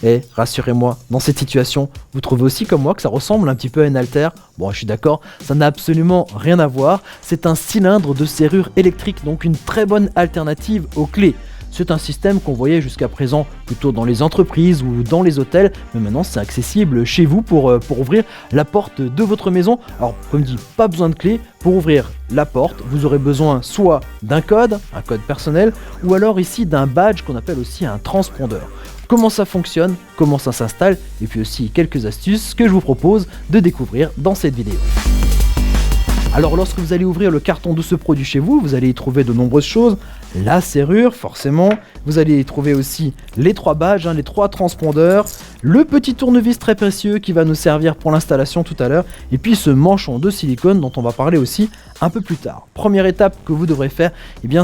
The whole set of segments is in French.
Et rassurez-moi, dans cette situation, vous trouvez aussi comme moi que ça ressemble un petit peu à une haltère. Bon, je suis d'accord, ça n'a absolument rien à voir. C'est un cylindre de serrure électrique, donc une très bonne alternative aux clés. C'est un système qu'on voyait jusqu'à présent plutôt dans les entreprises ou dans les hôtels, mais maintenant c'est accessible chez vous pour ouvrir la porte de votre maison. Alors comme dit, pas besoin de clé. Pour ouvrir la porte, vous aurez besoin soit d'un code, un code personnel, ou alors ici d'un badge qu'on appelle aussi un transpondeur. Comment ça fonctionne, comment ça s'installe, et puis aussi quelques astuces que je vous propose de découvrir dans cette vidéo. Alors lorsque vous allez ouvrir le carton de ce produit chez vous, vous allez y trouver de nombreuses choses. La serrure, forcément. Vous allez y trouver aussi les 3 badges, les 3 transpondeurs, le petit tournevis très précieux qui va nous servir pour l'installation tout à l'heure, et puis ce manchon de silicone dont on va parler aussi un peu plus tard. Première étape que vous devrez faire,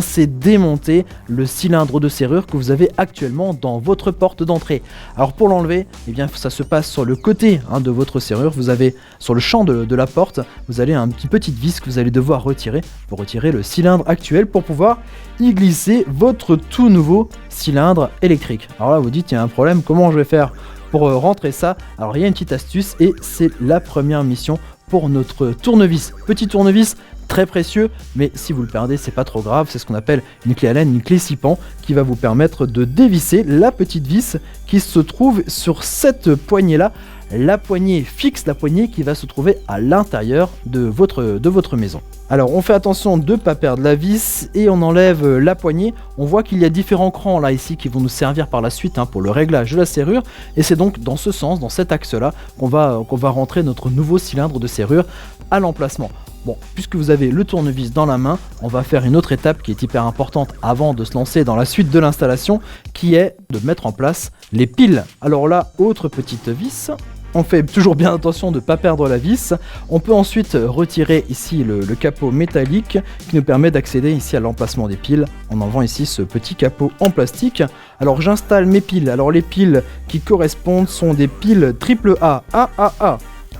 c'est démonter le cylindre de serrure que vous avez actuellement dans votre porte d'entrée. Alors pour l'enlever, ça se passe sur le côté de votre serrure. Vous avez sur le champ de la porte, vous avez une petite vis que vous allez devoir retirer pour retirer le cylindre actuel pour pouvoir y glisser votre tout nouveau cylindre électrique. Alors là vous dites il y a un problème, comment je vais faire pour rentrer ça? Alors il y a une petite astuce et c'est la première mission pour notre tournevis. Petit tournevis très précieux, mais si vous le perdez c'est pas trop grave, c'est ce qu'on appelle une clé Allen, une clé 6 pans qui va vous permettre de dévisser la petite vis qui se trouve sur cette poignée là, la poignée fixe, la poignée qui va se trouver à l'intérieur de votre maison. Alors on fait attention de ne pas perdre la vis et on enlève la poignée. On voit qu'il y a différents crans là ici qui vont nous servir par la suite pour le réglage de la serrure, et c'est donc dans ce sens, dans cet axe là qu'on va rentrer notre nouveau cylindre de serrure à l'emplacement. Bon, puisque vous avez le tournevis dans la main, on va faire une autre étape qui est hyper importante avant de se lancer dans la suite de l'installation, qui est de mettre en place les piles. Alors là, autre petite vis. On fait toujours bien attention de ne pas perdre la vis. On peut ensuite retirer ici le capot métallique qui nous permet d'accéder ici à l'emplacement des piles en enlevant ici ce petit capot en plastique. Alors j'installe mes piles. Alors les piles qui correspondent sont des piles AAA. AAA.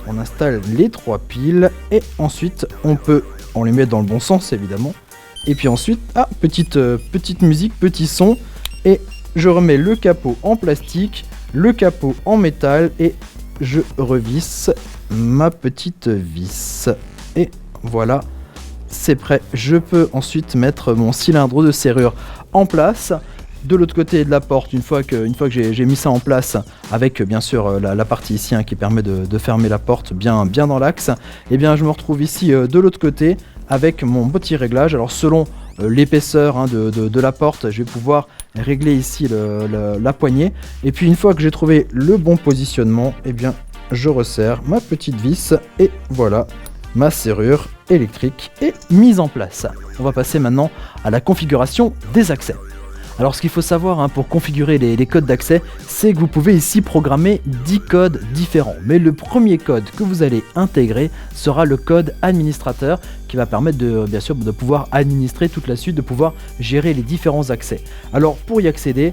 On installe les 3 piles et ensuite on les met dans le bon sens évidemment. Et puis ensuite, petite musique, petit son, et je remets le capot en plastique, le capot en métal et je revisse ma petite vis. Et voilà, c'est prêt. Je peux ensuite mettre mon cylindre de serrure en place. De l'autre côté de la porte, une fois que j'ai mis ça en place, avec bien sûr la partie ici qui permet de fermer la porte bien dans l'axe, je me retrouve ici de l'autre côté avec mon petit réglage. Alors selon l'épaisseur de la porte, je vais pouvoir régler ici la poignée, et puis une fois que j'ai trouvé le bon positionnement, je resserre ma petite vis et voilà, ma serrure électrique est mise en place. On va passer maintenant à la configuration des accès. Alors ce qu'il faut savoir pour configurer les codes d'accès, c'est que vous pouvez ici programmer 10 codes différents. Mais le premier code que vous allez intégrer sera le code administrateur qui va permettre bien sûr de pouvoir administrer toute la suite, de pouvoir gérer les différents accès. Alors pour y accéder,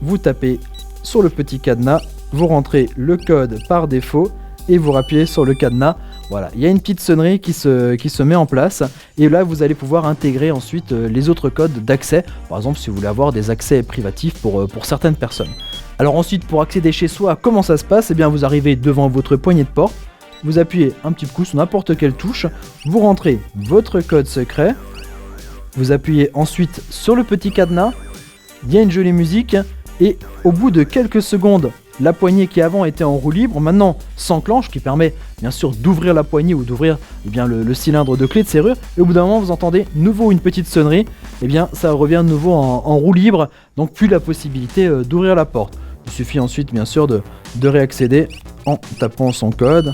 vous tapez sur le petit cadenas, vous rentrez le code par défaut et vous rappuyez sur le cadenas. Voilà, il y a une petite sonnerie qui se met en place, et là vous allez pouvoir intégrer ensuite les autres codes d'accès, par exemple si vous voulez avoir des accès privatifs pour certaines personnes. Alors ensuite, pour accéder chez soi, comment ça se passe? Vous arrivez devant votre poignée de porte, vous appuyez un petit coup sur n'importe quelle touche, vous rentrez votre code secret, vous appuyez ensuite sur le petit cadenas, il y a une jolie musique, et au bout de quelques secondes, la poignée qui avant était en roue libre maintenant s'enclenche, qui permet bien sûr d'ouvrir la poignée ou d'ouvrir le cylindre de clé de serrure, et au bout d'un moment vous entendez nouveau une petite sonnerie, ça revient de nouveau en roue libre, donc plus la possibilité d'ouvrir la porte. Il suffit ensuite bien sûr de réaccéder en tapant son code.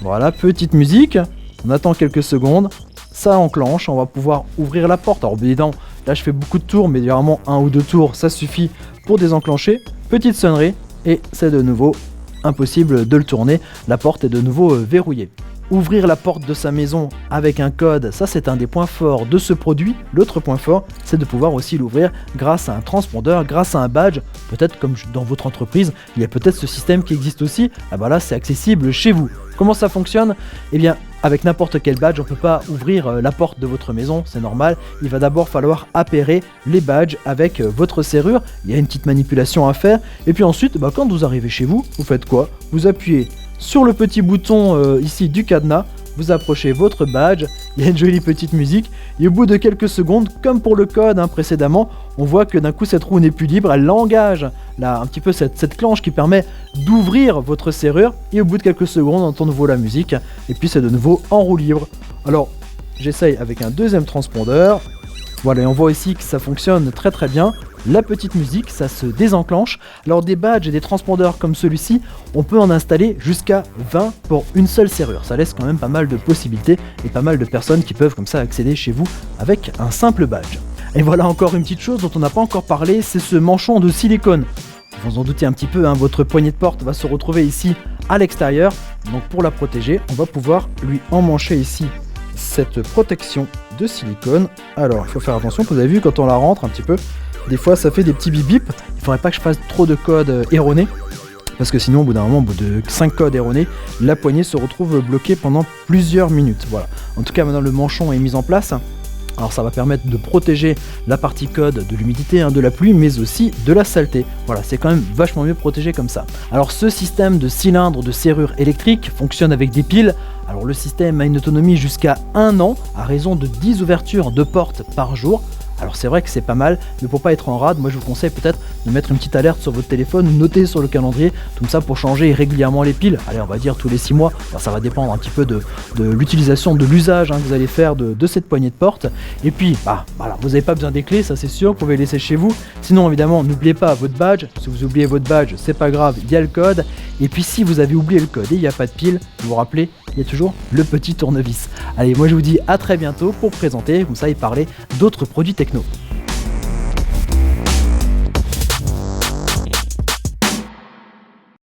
Voilà, petite musique, on attend quelques secondes, ça enclenche, on va pouvoir ouvrir la porte. Alors évidemment, là je fais beaucoup de tours, mais vraiment 1 ou 2 tours ça suffit pour désenclencher. Petite sonnerie, et c'est de nouveau impossible de le tourner, la porte est de nouveau verrouillée. Ouvrir la porte de sa maison avec un code, ça c'est un des points forts de ce produit. L'autre point fort, c'est de pouvoir aussi l'ouvrir grâce à un transpondeur, grâce à un badge. Peut-être comme dans votre entreprise, il y a peut-être ce système qui existe aussi. Là c'est accessible chez vous. Comment ça fonctionne? avec n'importe quel badge, on peut pas ouvrir la porte de votre maison, c'est normal. Il va d'abord falloir appairer les badges avec votre serrure. Il y a une petite manipulation à faire. Et puis ensuite, quand vous arrivez chez vous, vous faites quoi? Vous appuyez sur le petit bouton ici du cadenas. Vous approchez votre badge, il y a une jolie petite musique, et au bout de quelques secondes, comme pour le code précédemment, on voit que d'un coup cette roue n'est plus libre, elle engage là, un petit peu cette clenche qui permet d'ouvrir votre serrure, et au bout de quelques secondes, on entend de nouveau la musique, et puis c'est de nouveau en roue libre. Alors, j'essaye avec un deuxième transpondeur, voilà, et on voit ici que ça fonctionne très très bien. La petite musique, ça se désenclenche. Alors des badges et des transpondeurs comme celui-ci, on peut en installer jusqu'à 20 pour une seule serrure. Ça laisse quand même pas mal de possibilités et pas mal de personnes qui peuvent comme ça accéder chez vous avec un simple badge. Et voilà encore une petite chose dont on n'a pas encore parlé, c'est ce manchon de silicone. Vous vous en doutez un petit peu, votre poignée de porte va se retrouver ici à l'extérieur. Donc pour la protéger, on va pouvoir lui emmancher ici cette protection de silicone. Alors il faut faire attention, vous avez vu quand on la rentre un petit peu, des fois ça fait des petits bip bip. Il faudrait pas que je fasse trop de codes erronés, parce que sinon au bout d'un moment, au bout de 5 codes erronés, la poignée se retrouve bloquée pendant plusieurs minutes. Voilà. En tout cas maintenant le manchon est mis en place. Alors ça va permettre de protéger la partie code de l'humidité, de la pluie, mais aussi de la saleté. Voilà, c'est quand même vachement mieux protégé comme ça. Alors ce système de cylindre de serrure électrique fonctionne avec des piles. Alors le système a une autonomie jusqu'à 1 an, à raison de 10 ouvertures de portes par jour. Alors c'est vrai que c'est pas mal, mais pour pas être en rade, moi je vous conseille peut-être de mettre une petite alerte sur votre téléphone, noter sur le calendrier, comme ça pour changer régulièrement les piles. Allez, on va dire tous les 6 mois, alors, ça va dépendre un petit peu de l'utilisation, de l'usage que vous allez faire de cette poignée de porte. Et puis, voilà, vous n'avez pas besoin des clés, ça c'est sûr, vous pouvez les laisser chez vous. Sinon évidemment, n'oubliez pas votre badge, si vous oubliez votre badge, c'est pas grave, il y a le code. Et puis si vous avez oublié le code et il n'y a pas de pile, vous vous rappelez, il y a toujours le petit tournevis. Allez, moi je vous dis à très bientôt pour présenter, comme ça, et parler d'autres produits techno.